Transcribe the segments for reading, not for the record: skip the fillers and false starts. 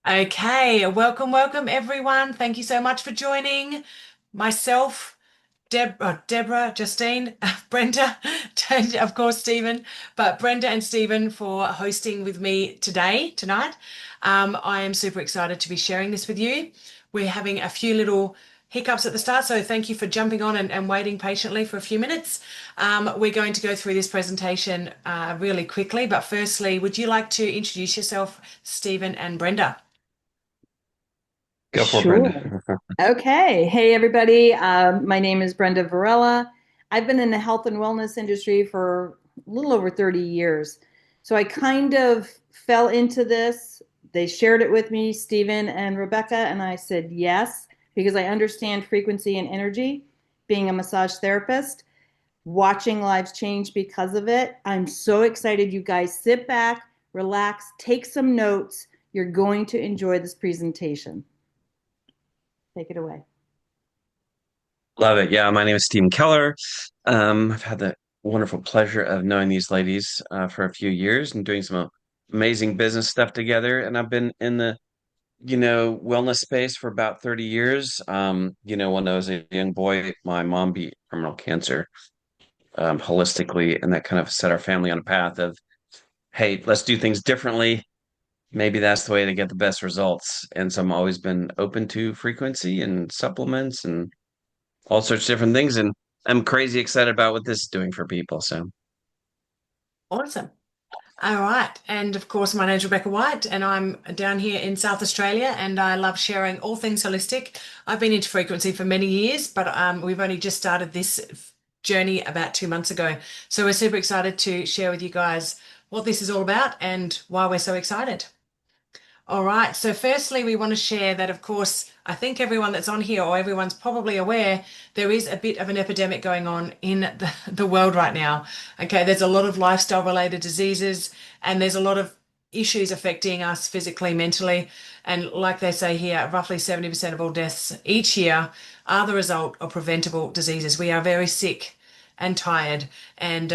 Okay, welcome everyone. Thank you so much for joining myself, Deborah, Justine, Brenda, and of course Stephen, but Brenda and Stephen for hosting with me tonight. I am super excited to be sharing this with you. We're having a few little hiccups at the start, so thank you for jumping on and waiting patiently for a few minutes. We're going to go through this presentation really quickly, but firstly, would you like to introduce yourself, Stephen and Brenda? Go for it, Sure. Brenda. Okay. Hey, everybody. My name is Brenda Varela. I've been in the health and wellness industry for a little over 30 years. So I kind of fell into this. They shared it with me, Stephen and Rebecca, and I said yes, because I understand frequency and energy, being a massage therapist, watching lives change because of it. I'm so excited. You guys sit back, relax, take some notes. You're going to enjoy this presentation. Take it away. Love it. Yeah, my name is Stephen Keller. I've had the wonderful pleasure of knowing these ladies for a few years and doing some amazing business stuff together. And I've been in the, wellness space for about 30 years. When I was a young boy, my mom beat terminal cancer holistically, and that kind of set our family on a path of, hey, let's do things differently. Maybe that's the way to get the best results. And so I've always been open to frequency and supplements and all sorts of different things. And I'm crazy excited about what this is doing for people. So Awesome. All right. And of course, my name's Rebecca White, and I'm down here in South Australia, and I love sharing all things holistic. I've been into frequency for many years, but we've only just started this journey about 2 months ago. So we're super excited to share with you guys what this is all about and why we're so excited. All right. So, firstly, we want to share that, of course, I think everyone that's on here or everyone's probably aware there is a bit of an epidemic going on in the world right now. Okay. There's a lot of lifestyle related diseases and there's a lot of issues affecting us physically, mentally. And like they say here, roughly 70% of all deaths each year are the result of preventable diseases. We are very sick and tired. And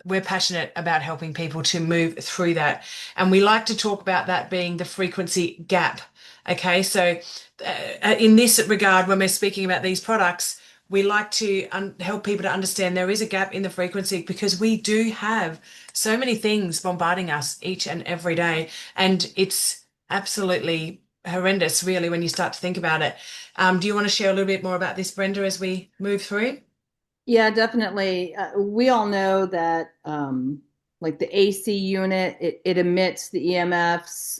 we're passionate about helping people to move through that. And we like to talk about that being the frequency gap. Okay, so in this regard, when we're speaking about these products, we like to help people to understand there is a gap in the frequency because we do have so many things bombarding us each and every day. And it's absolutely horrendous, really, when you start to think about it. Do you want to share a little bit more about this, Brenda, as we move through? Yeah, definitely. We all know that, like the AC unit, it emits the EMFs.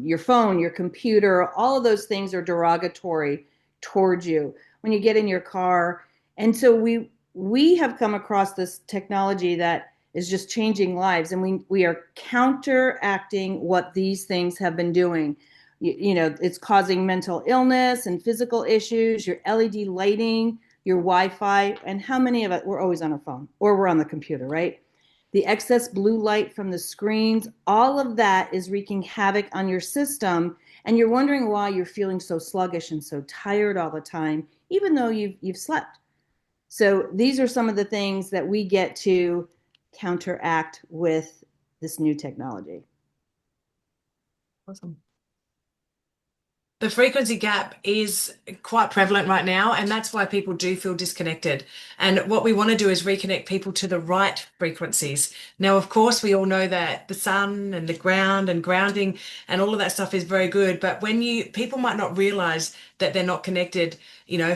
Your phone, your computer, all of those things are derogatory towards you when you get in your car. And so we have come across this technology that is just changing lives, and we are counteracting what these things have been doing. It's causing mental illness and physical issues. Your LED lighting, your Wi-Fi, and how many of it, we're always on our phone or we're on the computer, right? The excess blue light from the screens, all of that is wreaking havoc on your system, and you're wondering why you're feeling so sluggish and so tired all the time, even though you've slept. So these are some of the things that we get to counteract with this new technology. Awesome. The frequency gap is quite prevalent right now, and that's why people do feel disconnected. And what we want to do is reconnect people to the right frequencies. Now, of course, we all know that the sun and the ground and grounding and all of that stuff is very good, but when people might not realize that they're not connected,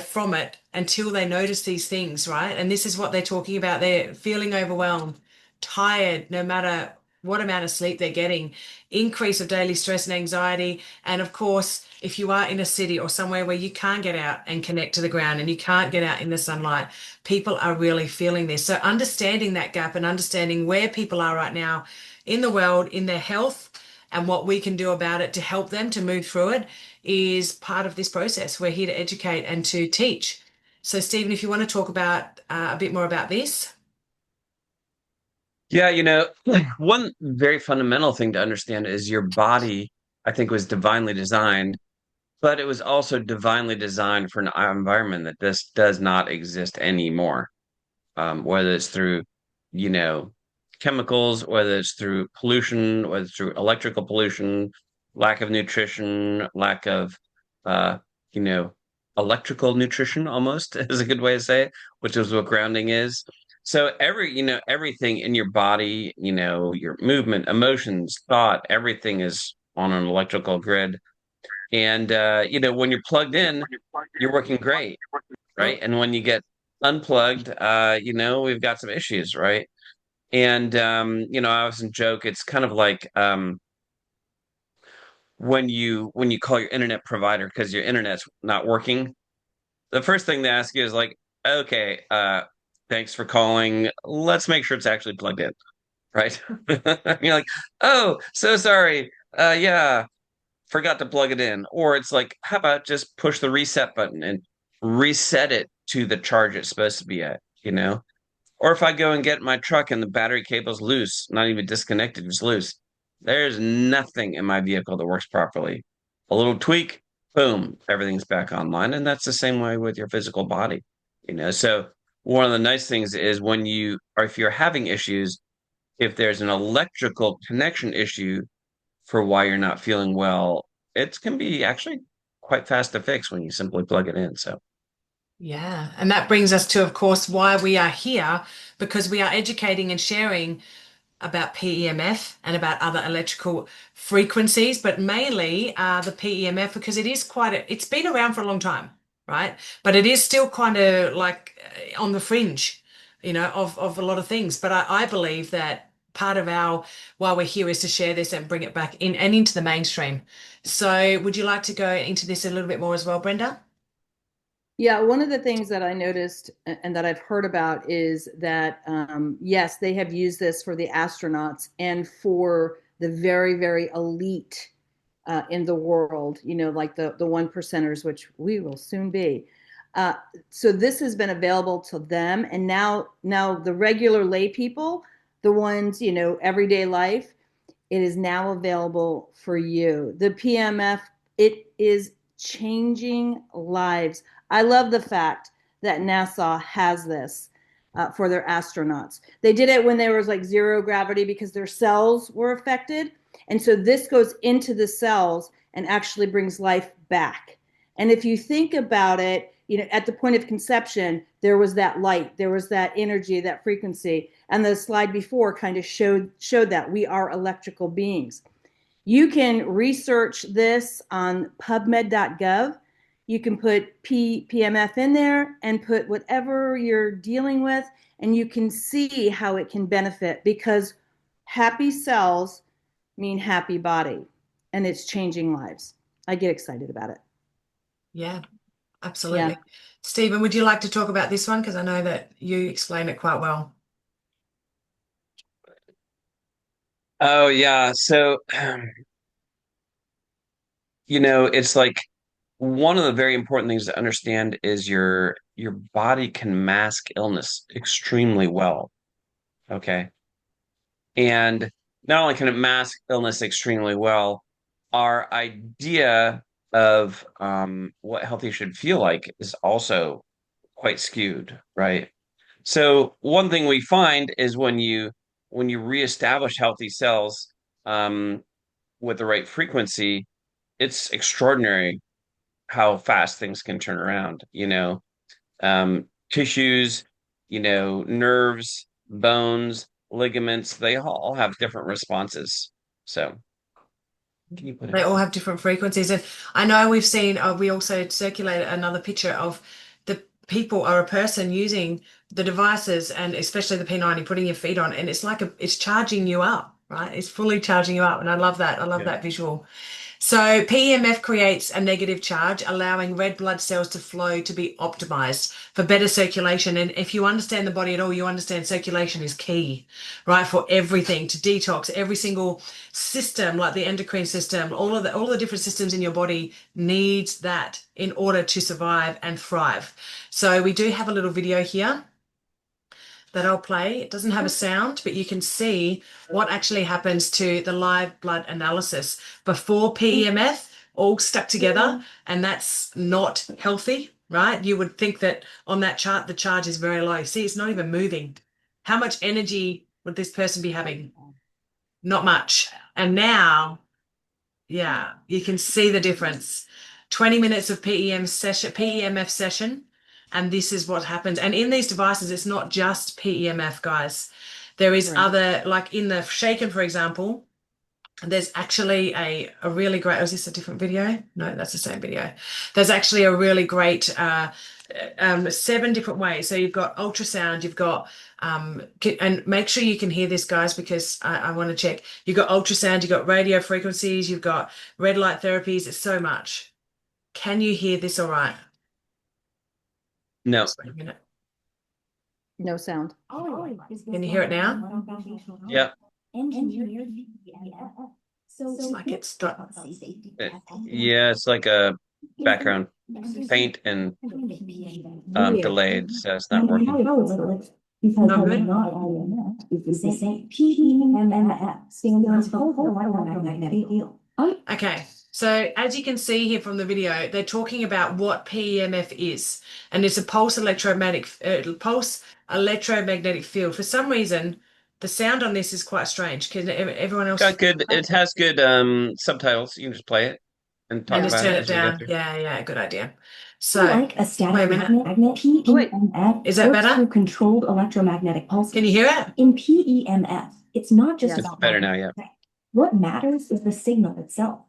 from it until they notice these things, right? And this is what they're talking about. They're feeling overwhelmed, tired, no matter what amount of sleep they're getting, increase of daily stress and anxiety, and of course, if you are in a city or somewhere where you can't get out and connect to the ground and you can't get out in the sunlight, people are really feeling this. So understanding that gap and understanding where people are right now in the world, in their health, and what we can do about it to help them to move through it is part of this process. We're here to educate and to teach. So, Stephen, if you want to talk about a bit more about this. yeah, one very fundamental thing to understand is your body, I think, was divinely designed, but it was also divinely designed for an environment that this does not exist anymore. Whether it's through, you know, chemicals, whether it's through pollution, whether it's through electrical pollution, lack of nutrition, lack of, uh, you know, electrical nutrition almost is a good way to say it, which is what grounding is. So everything in your body, your movement, emotions, thought, everything is on an electrical grid. And when you're plugged in, you're working great, right? Oh, And when you get unplugged, we've got some issues, right? And I often joke, it's kind of like when you call your internet provider because your internet's not working, the first thing they ask you is like, okay, thanks for calling. Let's make sure it's actually plugged in, right? And you're like, oh, so sorry. Yeah, forgot to plug it in. Or it's like, how about just push the reset button and reset it to the charge it's supposed to be at, you know? Or if I go and get my truck and the battery cable's loose, not even disconnected, it's loose, there's nothing in my vehicle that works properly. A little tweak, boom, everything's back online. And that's the same way with your physical body, So one of the nice things is or if you're having issues, if there's an electrical connection issue for why you're not feeling well, it can be actually quite fast to fix when you simply plug it in. So, yeah. And that brings us to, of course, why we are here, because we are educating and sharing about PEMF and about other electrical frequencies, but mainly the PEMF because it's been around for a long time, right? But it is still kind of like on the fringe, of a lot of things. But I believe that part of why we're here is to share this and bring it back in and into the mainstream. So would you like to go into this a little bit more as well, Brenda? Yeah, one of the things that I noticed and that I've heard about is that, yes, they have used this for the astronauts and for the very, very elite in the world, like the one percenters, which we will soon be. Uh, so this has been available to them, and now the regular lay people, the ones, everyday life, it is now available for you. The PMF, it is changing lives. I love the fact that NASA has this for their astronauts. They did it when there was like zero gravity because their cells were affected. And so this goes into the cells and actually brings life back. And if you think about it, at the point of conception, there was that light, there was that energy, that frequency. And the slide before kind of showed that we are electrical beings. You can research this on pubmed.gov. You can put PMF in there and put whatever you're dealing with, and you can see how it can benefit, because happy cells mean happy body, and it's changing lives. I get excited about it. Yeah, Yeah. absolutely. Stephen, would you like to talk about this one? Because I know that you explain it quite well. oh yeah. So, it's like one of the very important things to understand is your body can mask illness extremely well. Okay. And not only can it mask illness extremely well, our idea of what healthy should feel like is also quite skewed, right? So one thing we find is when you reestablish healthy cells with the right frequency, it's extraordinary how fast things can turn around. Tissues, nerves, bones, ligaments, they all have different responses. So can you put it They all up? have different frequencies. And I know we've seen, we also circulated another picture of the people or a person using the devices and especially the P90, putting your feet on, and it's like it's charging you up, right? It's fully charging you up. And I love that. I love Yeah. that visual. So PEMF creates a negative charge, allowing red blood cells to flow to be optimized for better circulation. And if you understand the body at all, you understand circulation is key, right? For everything to detox, every single system, like the endocrine system, all the different systems in your body needs that in order to survive and thrive. So we do have a little video here that I'll play. It doesn't have a sound, but you can see what actually happens to the live blood analysis before PEMF, all stuck together, and that's not healthy, right? You would think that on that chart, the charge is very low. See, it's not even moving. How much energy would this person be having? Not much. And now Yeah, you can see the difference. 20 minutes of PEMF session, and this is what happens. And in these devices, it's not just PEMF, guys. There is Right. other, like in the Shaken, for example, there's actually a really great, is this a different video? No, that's the same video. There's actually a really great 7 different ways. So you've got ultrasound, you've got and make sure you can hear this, guys, because I want to check. You've got ultrasound, you've got radio frequencies, you've got red light therapies. It's so much. Can you hear this all right? No. Just wait a minute. No sound. Can you hear it now? Yeah. It's like it's got, Yeah, it's like a background faint and delayed, so it's not working. Because No good? not all is the same. PEMF stands for electromagnetic field. Okay, so as you can see here from the video, they're talking about what PEMF is, and it's a pulse electromagnetic field. For some reason, the sound on this is quite strange. Can everyone else? Got good. It has good subtitles. You can just play it and talk And just about turn it it as we go down. through. Yeah, good idea. So, Like a wait a static minute. magnet, PEMF Is that works better? through controlled electromagnetic pulses. Can you hear it? In PEMF, it's not just Yes. about It's better now, yeah. magnetic. What matters is the signal itself,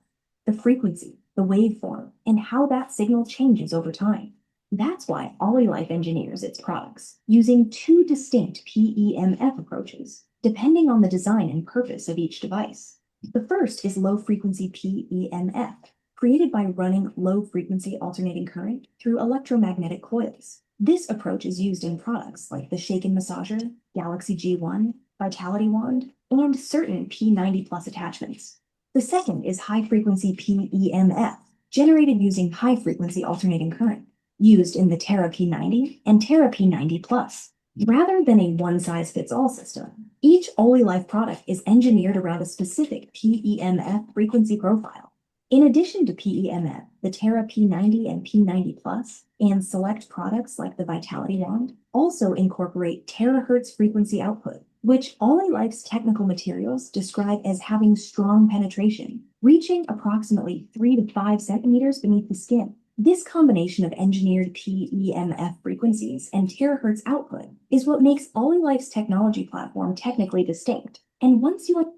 the frequency, the waveform, and how that signal changes over time. That's why Olilife engineers its products using 2 distinct PEMF approaches, depending on the design and purpose of each device. The first is low-frequency PEMF, created by running low-frequency alternating current through electromagnetic coils. This approach is used in products like the Shaken Massager, Galaxy G1, Vitality Wand, and certain P90 Plus attachments. The second is high-frequency PEMF, generated using high-frequency alternating current, used in the Terra P90 and Terra P90 Plus. Rather than a one-size-fits-all system, each Olilife product is engineered around a specific PEMF frequency profile. In addition to PEMF, the Terra P90 and P90 Plus and select products like the Vitality Wand also incorporate terahertz frequency output, which Olilife's technical materials describe as having strong penetration, reaching approximately 3 to 5 centimeters beneath the skin. This combination of engineered PEMF frequencies and terahertz output is what makes Olilife's technology platform technically distinct. And once you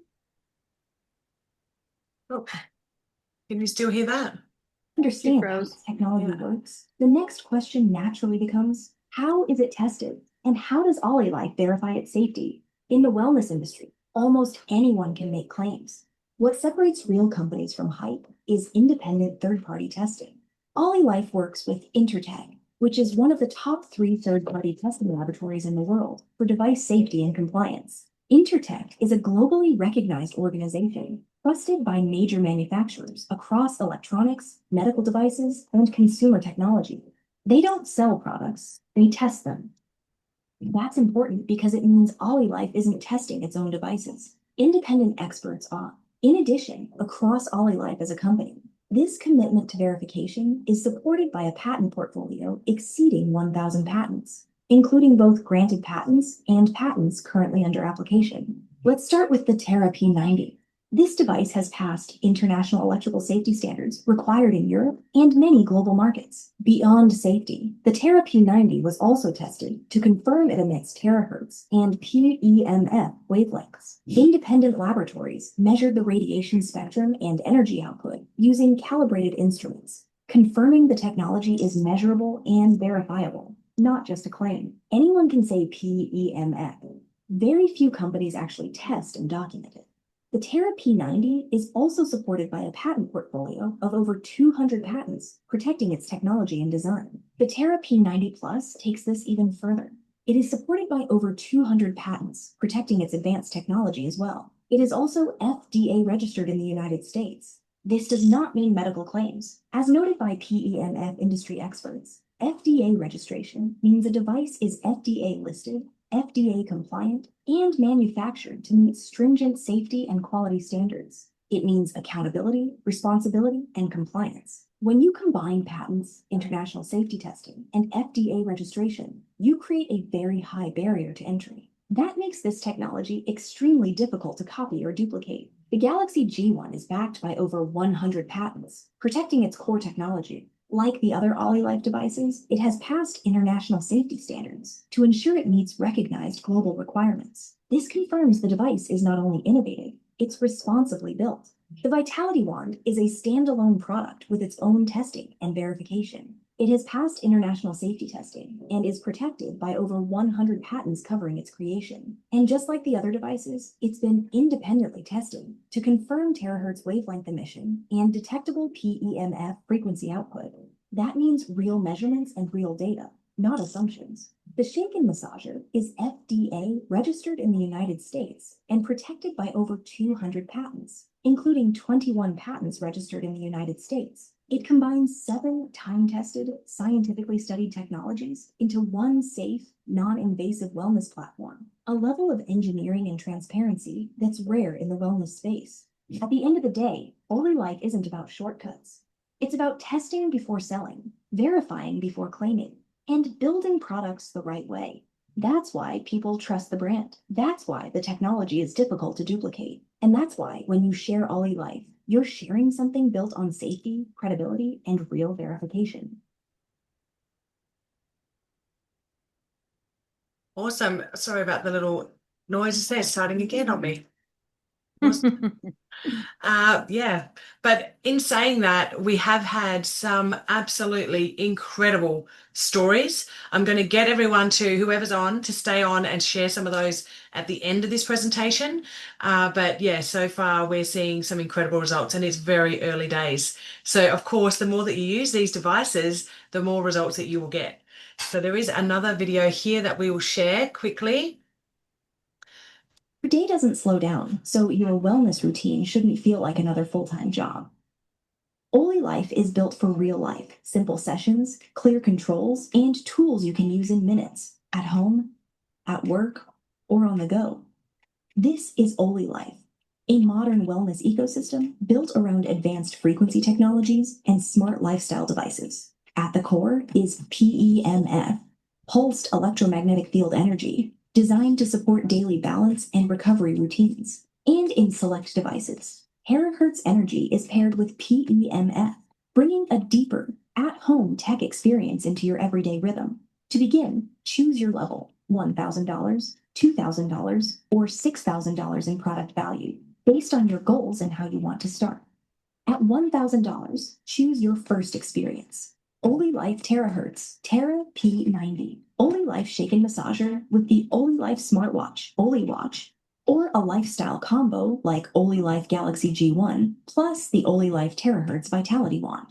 Oh, can you still hear that? understand how froze. this technology Yeah. works, the next question naturally becomes, how is it tested? And how does Olilife verify its safety? In the wellness industry, almost anyone can make claims. What separates real companies from hype is independent third-party testing. Olilife works with Intertech, which is one of the top 3 third-party testing laboratories in the world for device safety and compliance. Intertech is a globally recognized organization trusted by major manufacturers across electronics, medical devices, and consumer technology. They don't sell products, they test them. That's important because it means Olilife isn't testing its own devices. Independent experts are. In addition, across Olilife as a company, this commitment to verification is supported by a patent portfolio exceeding 1,000 patents, including both granted patents and patents currently under application. Let's start with the Terra P90. This device has passed international electrical safety standards required in Europe and many global markets. Beyond safety, the Terra P90 was also tested to confirm it emits terahertz and PEMF wavelengths. Independent laboratories measured the radiation spectrum and energy output using calibrated instruments, confirming the technology is measurable and verifiable, not just a claim. Anyone can say PEMF. Very few companies actually test and document it. The Terra P90 is also supported by a patent portfolio of over 200 patents protecting its technology and design. The Terra P90 Plus takes this even further. It is supported by over 200 patents protecting its advanced technology as well. It is also FDA registered in the United States. This does not mean medical claims. As noted by PEMF industry experts, FDA registration means a device is FDA listed, FDA compliant, and manufactured to meet stringent safety and quality standards. It means accountability, responsibility, and compliance. When you combine patents, international safety testing, and FDA registration, you create a very high barrier to entry. That makes this technology extremely difficult to copy or duplicate. The Galaxy G1 is backed by over 100 patents, protecting its core technology. Like the other OllyLife devices, it has passed international safety standards to ensure it meets recognized global requirements. This confirms the device is not only innovative, it's responsibly built. The Vitality Wand is a standalone product with its own testing and verification. It has passed international safety testing and is protected by over 100 patents covering its creation. And just like the other devices, it's been independently tested to confirm terahertz wavelength emission and detectable PEMF frequency output. That means real measurements and real data, not assumptions. The Shaken Massager is FDA registered in the United States and protected by over 200 patents, including 21 patents registered in the United States. It combines 7 time-tested, scientifically studied technologies into one safe, non-invasive wellness platform, a level of engineering and transparency that's rare in the wellness space. At the end of the day, OllyLife isn't about shortcuts. It's about testing before selling, verifying before claiming, and building products the right way. That's why people trust the brand. That's why the technology is difficult to duplicate. And that's why when you share OllyLife, you're sharing something built on safety, credibility, and real verification. Awesome. Sorry about the little noises there starting again on me. Awesome. Yeah, but in saying that, we have had some absolutely incredible stories. I'm going to get everyone to whoever's on to stay on and share some of those at the end of this presentation. But yeah, so far we're seeing some incredible results and it's very early days. So of course, the more that you use these devices, the more results that you will get. So there is another video here that we will share quickly. Your day doesn't slow down, so your wellness routine shouldn't feel like another full-time job. OllyLife is built for real life, simple sessions, clear controls, and tools you can use in minutes, at home, at work, or on the go. This is OllyLife, a modern wellness ecosystem built around advanced frequency technologies and smart lifestyle devices. At the core is PEMF, pulsed electromagnetic field energy, designed to support daily balance and recovery routines. And in select devices, terahertz energy is paired with PEMF, bringing a deeper, at-home tech experience into your everyday rhythm. To begin, choose your level, $1,000, $2,000, or $6,000 in product value, based on your goals and how you want to start. At $1,000, choose your first experience. OllyLife Terahertz, Tera P90. OllyLife Shaken Massager with the OllyLife Smartwatch, OllyWatch, or a lifestyle combo like OllyLife Galaxy G1 plus the OllyLife Terahertz Vitality Wand.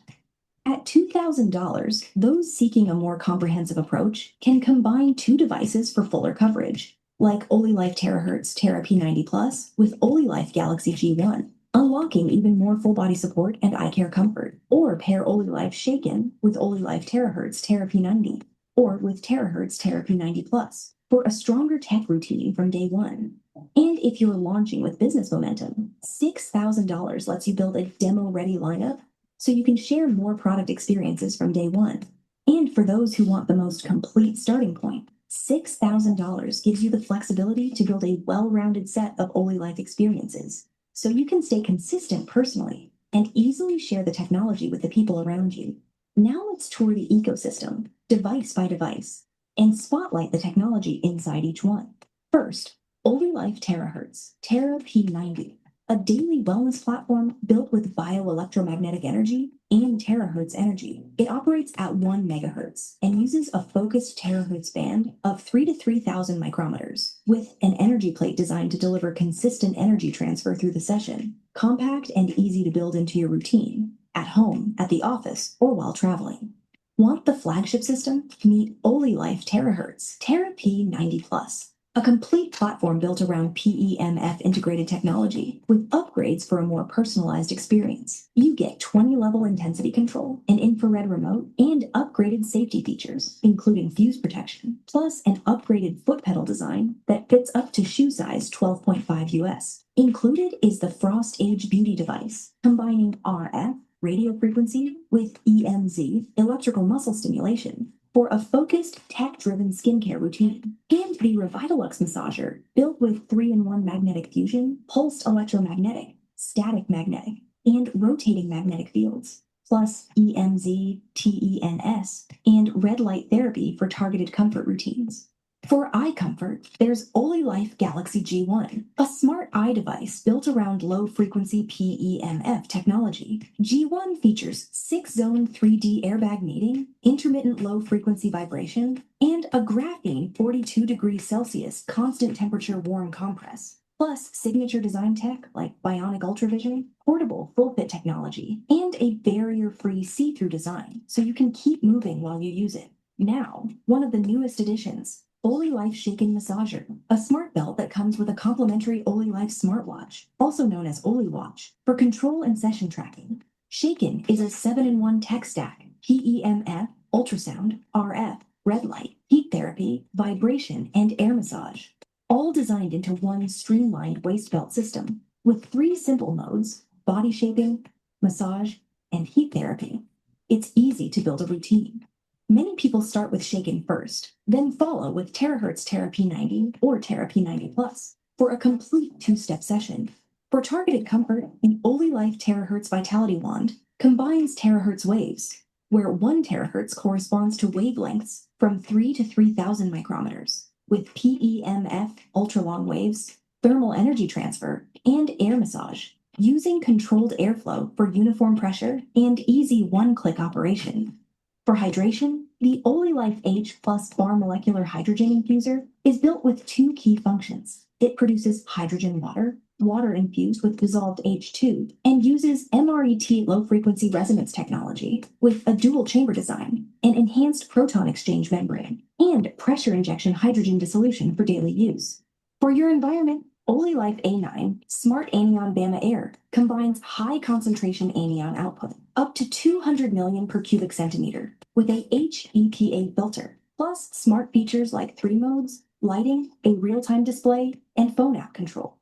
At $2,000, those seeking a more comprehensive approach can combine 2 devices for fuller coverage, like OllyLife Terahertz Tera P90 Plus with OllyLife Galaxy G1, unlocking even more full body support and eye care comfort, or pair OllyLife Shaken with OllyLife Terahertz Tera P90, or with Terahertz Tera P90 Plus for a stronger tech routine from day one. And if you're launching with business momentum, $6,000 lets you build a demo-ready lineup so you can share more product experiences from day one. And for those who want the most complete starting point, $6,000 gives you the flexibility to build a well-rounded set of OllyLife experiences, so you can stay consistent personally and easily share the technology with the people around you. Now let's tour the ecosystem, device by device, and spotlight the technology inside each one. First, OllyLife Terahertz, Tera P90, a daily wellness platform built with bioelectromagnetic energy and terahertz energy. It operates at 1 megahertz and uses a focused terahertz band of 3 to 3,000 micrometers with an energy plate designed to deliver consistent energy transfer through the session, compact and easy to build into your routine, at home, at the office, or while traveling. Want the flagship system? Meet OllyLife Terahertz, Tera P90 Plus. A complete platform built around PEMF integrated technology with upgrades for a more personalized experience. You get 20-level intensity control, an infrared remote, and upgraded safety features, including fuse protection, plus an upgraded foot pedal design that fits up to shoe size 12.5 US. Included is the Frost Age Beauty device, combining RF, radio frequency, with EMZ, electrical muscle stimulation, for a focused, tech-driven skincare routine. And the Revitalux massager, built with 3-in-1 magnetic fusion, pulsed electromagnetic, static magnetic, and rotating magnetic fields, plus EMZ, TENS, and red light therapy for targeted comfort routines. For eye comfort, there's OliLife Galaxy G1, a smart eye device built around low-frequency PEMF technology. G1 features 6-zone 3D airbag mating, intermittent low-frequency vibration, and a graphene 42 degrees Celsius constant temperature warm compress. Plus signature design tech like Bionic Ultravision, portable full-fit technology, and a barrier-free see-through design so you can keep moving while you use it. Now, one of the newest additions, OliLife Shaken Massager, a smart belt that comes with a complimentary OliLife smartwatch, also known as OliWatch, for control and session tracking. Shaken is a 7-in-1 tech stack, PEMF, ultrasound, RF, red light, heat therapy, vibration, and air massage, all designed into one streamlined waist belt system with 3 simple modes: body shaping, massage, and heat therapy. It's easy to build a routine. Many people start with Shaken first, then follow with Terahertz Therapy 90 or Therapy 90 Plus for a complete 2-step session. For targeted comfort, the OliLife Terahertz Vitality Wand combines terahertz waves, where 1 terahertz corresponds to wavelengths from 3 to 3,000 micrometers, with PEMF ultra-long waves, thermal energy transfer, and air massage, using controlled airflow for uniform pressure and easy one-click operation. For hydration, the OliLife H plus bar molecular hydrogen infuser is built with 2 key functions. It produces hydrogen water, water infused with dissolved H2, and uses MRET low-frequency resonance technology with a dual chamber design, an enhanced proton exchange membrane, and pressure injection hydrogen dissolution for daily use. For your environment, OliLife A9 Smart Anion Bama Air combines high concentration anion output, up to 200 million per cubic centimeter, with a HEPA filter, plus smart features like 3 modes, lighting, a real-time display, and phone app control.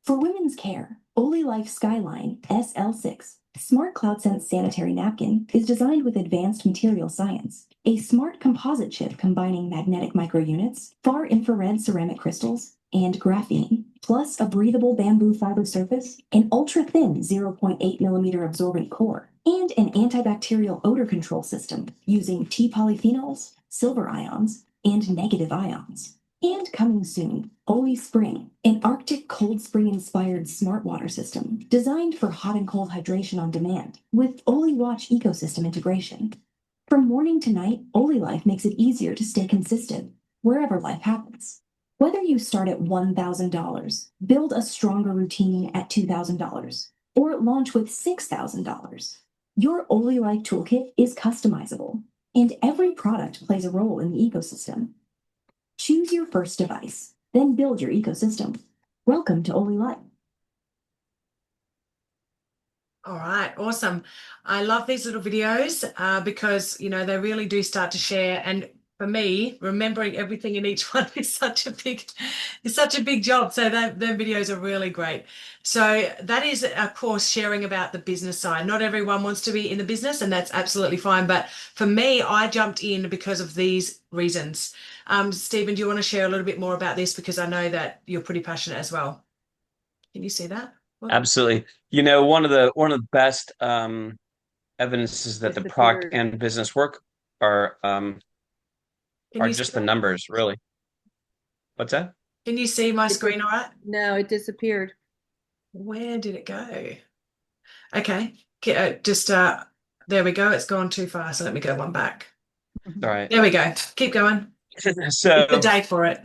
For women's care, OliLife Skyline SL6 Smart CloudSense Sanitary Napkin is designed with advanced material science, a smart composite chip combining magnetic microunits, far-infrared ceramic crystals, and graphene, plus a breathable bamboo fiber surface, an ultra-thin 0.8 millimeter absorbent core, and an antibacterial odor control system using T polyphenols, silver ions, and negative ions. And coming soon, Oli Spring, an Arctic cold spring inspired smart water system designed for hot and cold hydration on demand with OliWatch ecosystem integration. From morning to night, OliLife makes it easier to stay consistent wherever life happens. Whether you start at $1,000, build a stronger routine at $2,000, or launch with $6,000, your OliLife toolkit is customizable, and every product plays a role in the ecosystem. Choose your first device, then build your ecosystem. Welcome to OliLife. All right, awesome. I love these little videos because, you know, they really do start to share. And for me, remembering everything in each one is such a big job. So their videos are really great. So that is, of course, sharing about the business side. Not everyone wants to be in the business, and that's absolutely fine. But for me, I jumped in because of these reasons. Stephen, do you want to share a little bit more about this? Because I know that you're pretty passionate as well. Can you see that? Absolutely. You know, one of the best evidences that the product Disappeared. and business work are Can you just see the numbers, really. What's that? Can you see my It screen did- all right? No, it disappeared. Where did it go? Okay, there we go. It's gone too far. So let me go one back. All right. There we go. Keep going. It's the So day for it.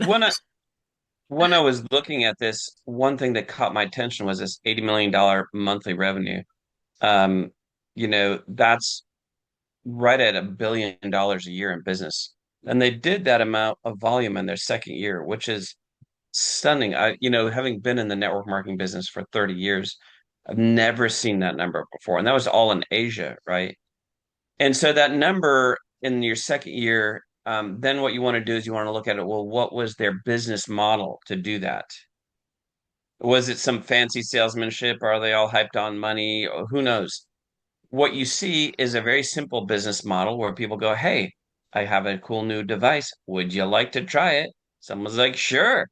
when I was looking at this, one thing that caught my attention was this $80 million monthly revenue. Um, you know, that's right at $1 billion a year in business. And they did that amount of volume in their second year, which is stunning. Having been in the network marketing business for 30 years, I've never seen that number before. And that was all in Asia, right? And so that number in your second year, then what you want to do is you want to look at it. Well, what was their business model to do that? Was it some fancy salesmanship? Are they all hyped on money? Or who knows? What you see is a very simple business model where people go, "Hey, I have a cool new device. Would you like to try it?" Someone's like, "Sure,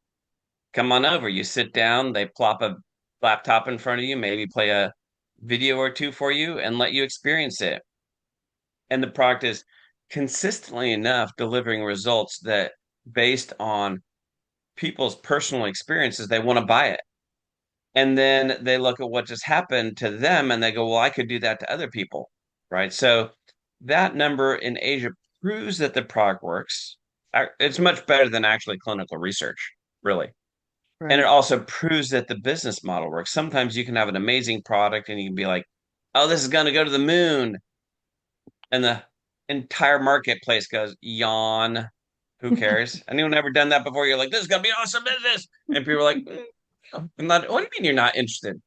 come on over." You sit down, they plop a laptop in front of you, maybe play a video or two for you and let you experience it. And the product is consistently enough delivering results that based on people's personal experiences, they want to buy it. And then they look at what just happened to them and they go, well, I could do that to other people. Right. So that number in Asia proves that the product works. It's much better than actually clinical research, really. And it Right. also proves that the business model works. Sometimes you can have an amazing product and you can be like, oh, this is going to go to the moon. And the entire marketplace goes, yawn. Who cares? Anyone ever done that before? You're like, this is going to be awesome business. And people are like, I'm not, what do you mean you're not interested?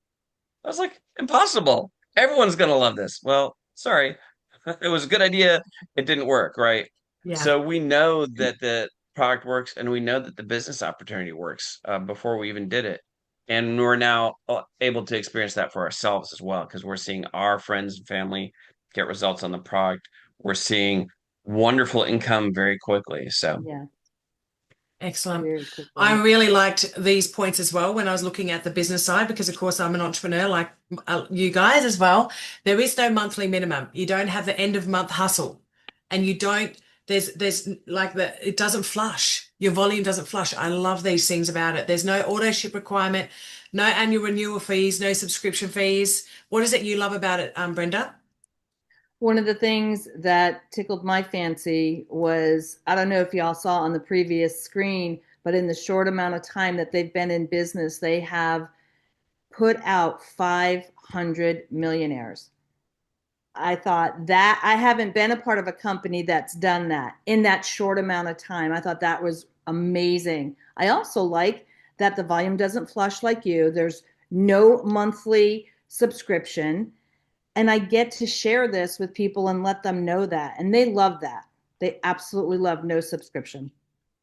I was like, impossible. Everyone's going to love this. Well, sorry. It was a good idea. It didn't work, right? Yeah. So we know that the product works and we know that the business opportunity works before we even did it. And we're now able to experience that for ourselves as well because we're seeing our friends and family get results on the product. We're seeing wonderful income very quickly. So, Yeah, Excellent. very quickly. I really liked these points as well when I was looking at the business side because, of course, I'm an entrepreneur like you guys as well. There is no monthly minimum. You don't have the end of month hustle, and you don't. There's like it doesn't flush. Your volume doesn't flush. I love these things about it. There's no auto ship requirement, no annual renewal fees, no subscription fees. What is it you love about it, Brenda? One of the things that tickled my fancy was, I don't know if y'all saw on the previous screen, but in the short amount of time that they've been in business, they have put out 500 millionaires. I thought that I haven't been a part of a company that's done that in that short amount of time. I thought that was amazing. I also like that the volume doesn't flush like you. There's no monthly subscription. And I get to share this with people and let them know that. And they love that. They absolutely love no subscription.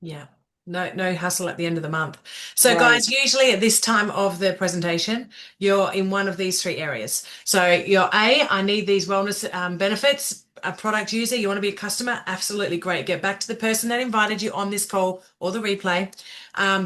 Yeah. No hustle at the end of the month. So Right. guys, usually at this time of the presentation, you're in one of these three areas. So you're I need these wellness benefits. A product user, you want to be a customer? Absolutely great. Get back to the person that invited you on this call or the replay.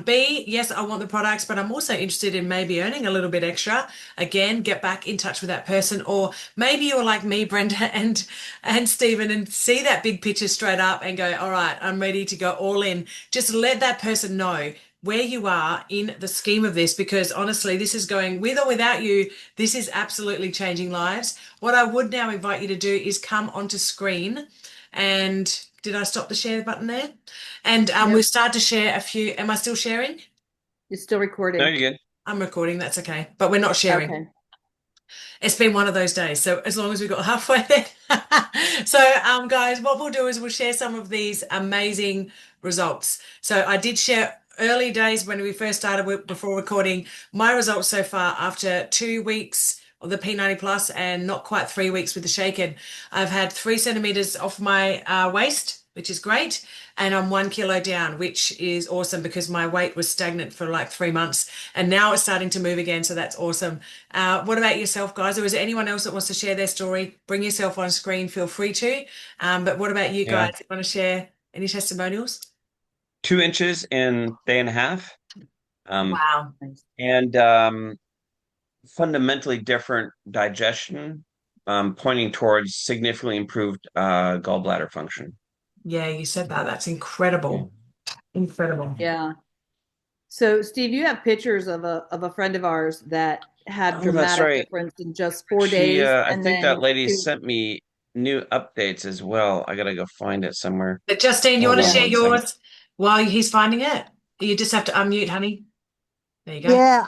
B, yes, I want the products, but I'm also interested in maybe earning a little bit extra. Again, get back in touch with that person. Or maybe you're like me, Brenda and Stephen, and see that big picture straight up and go, all right, I'm ready to go all in. Just let that person know where you are in the scheme of this, because honestly, this is going with or without you. This is absolutely changing lives. What I would now invite you to do is come onto screen and did I stop the share button there? And we'll start to share a few. Am I still sharing? It's still recording. no, you're good. I'm recording. That's okay. But we're not sharing. Okay. It's been one of those days. So as long as we got halfway there. So guys, what we'll do is we'll share some of these amazing results. So I did share early days when we first started before recording my results so far after 2 weeks of the P90 Plus and not quite 3 weeks with the Shaken. I've had 3 centimeters off my waist, which is great. And I'm 1 kilo down, which is awesome because my weight was stagnant for like 3 months and now it's starting to move again. So that's awesome. What about yourself, guys? Or is there anyone else that wants to share their story? Bring yourself on screen, feel free to. But what about you Yeah. guys? Want to share any testimonials? 2 inches in a day and a half. Wow. And fundamentally different digestion, pointing towards significantly improved gallbladder function. Yeah, you said that. That's incredible. Incredible. Yeah. So Steve, you have pictures of a friend of ours that had Oh, that's dramatic right. difference in just 4 days. I And think then that lady 2 sent me new updates as well. I gotta go find it somewhere. But Justine, you want to Hold on share one second. yours while he's finding it? You just have to unmute, honey. There you go. Yeah.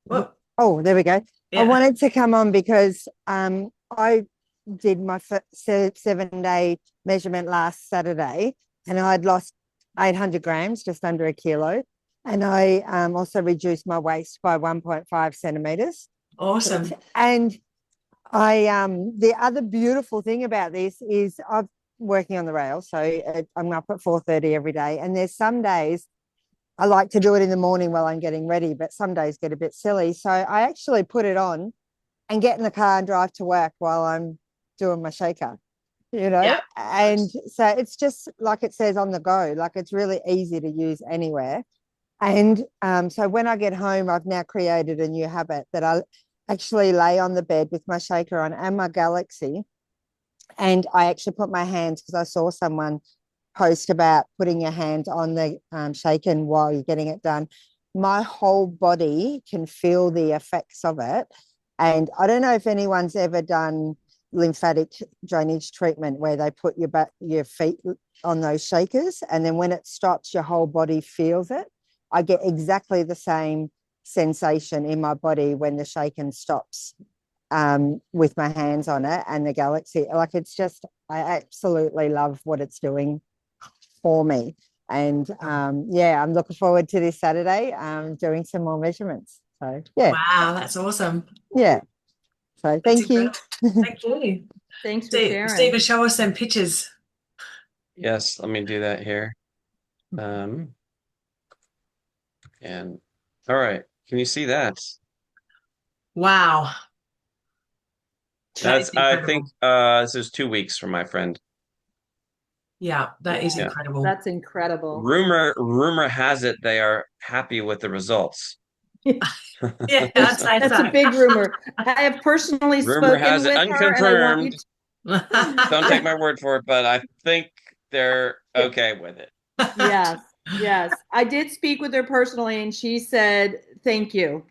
Whoa. Oh, there we go. I Yeah. wanted to come on because I did my 7-day measurement last Saturday, and I'd lost 800 grams, just under a kilo, and I also reduced my waist by 1.5 centimeters. Awesome. And I the other beautiful thing about this is I'm working on the rail, so I'm up at 4:30 every day, and there's some days I like to do it in the morning while I'm getting ready, but some days get a bit silly. So I actually put it on and get in the car and drive to work while I'm doing my shaker, Yeah. And so it's just like it says on the go, like it's really easy to use anywhere. And so when I get home, I've now created a new habit that I actually lay on the bed with my shaker on and my Galaxy. And I actually put my hands, because I saw someone post about putting your hand on the shaker while you're getting it done. My whole body can feel the effects of it. And I don't know if anyone's ever done lymphatic drainage treatment where they put your feet on those shakers, and then when it stops, your whole body feels it. I get exactly the same sensation in my body when the shaking stops with my hands on it and the Galaxy. Like, it's just, I absolutely love what it's doing for me. And yeah, I'm looking forward to this Saturday doing some more measurements. So yeah. Wow, that's awesome. Yeah. So That's thank you. incredible. Thank you. Thanks for sharing. Stephen, show us some pictures. Yes, let me do that here. And all right, can you see that? Wow. That is That's, I incredible. think this is 2 weeks from my friend. Yeah, that is Yeah. incredible. That's incredible. Rumor has it they are happy with the results. Yeah, I'd say That's so. a big rumor. I have personally Rumor spoken has it, with her, and I want you unconfirmed. Don't take my word for it, but I think they're okay with it. Yes, yes. I did speak with her personally, and she said, "Thank you."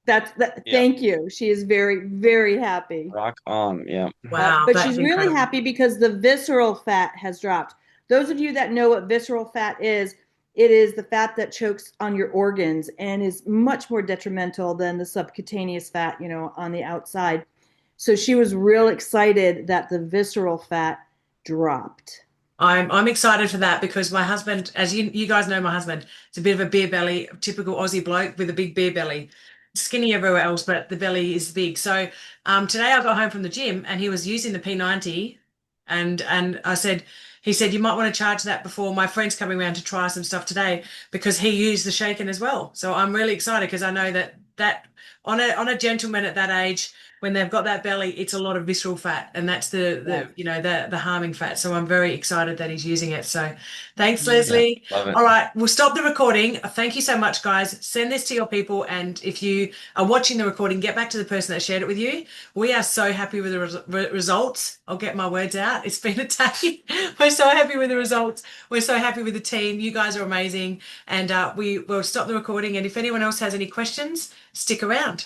Yeah. Thank you. She is very, very happy. Rock on, yeah. Wow, But that's she's really incredible. happy because the visceral fat has dropped. Those of you that know what visceral fat is, it is the fat that chokes on your organs and is much more detrimental than the subcutaneous fat, on the outside. So she was real excited that the visceral fat dropped. I'm excited for that because my husband, as you guys know, my husband is a bit of a beer belly, typical Aussie bloke with a big beer belly. Skinny everywhere else, but the belly is big. So today I got home from the gym and he was using the P90 and he said you might want to charge that before my friend's coming around to try some stuff today because he used the shaken as well. So I'm really excited because I know that on a gentleman at that age, when they've got that belly, it's a lot of visceral fat, and that's the harming fat. So I'm very excited that he's using it. So thanks, Leslie. Love it. All right, we'll stop the recording. Thank you so much, guys. Send this to your people, and if you are watching the recording, get back to the person that shared it with you. We are so happy with the results. I'll get my words out. It's been a day. We're so happy with the results. We're so happy with the team. You guys are amazing, and we will stop the recording. And if anyone else has any questions, stick around.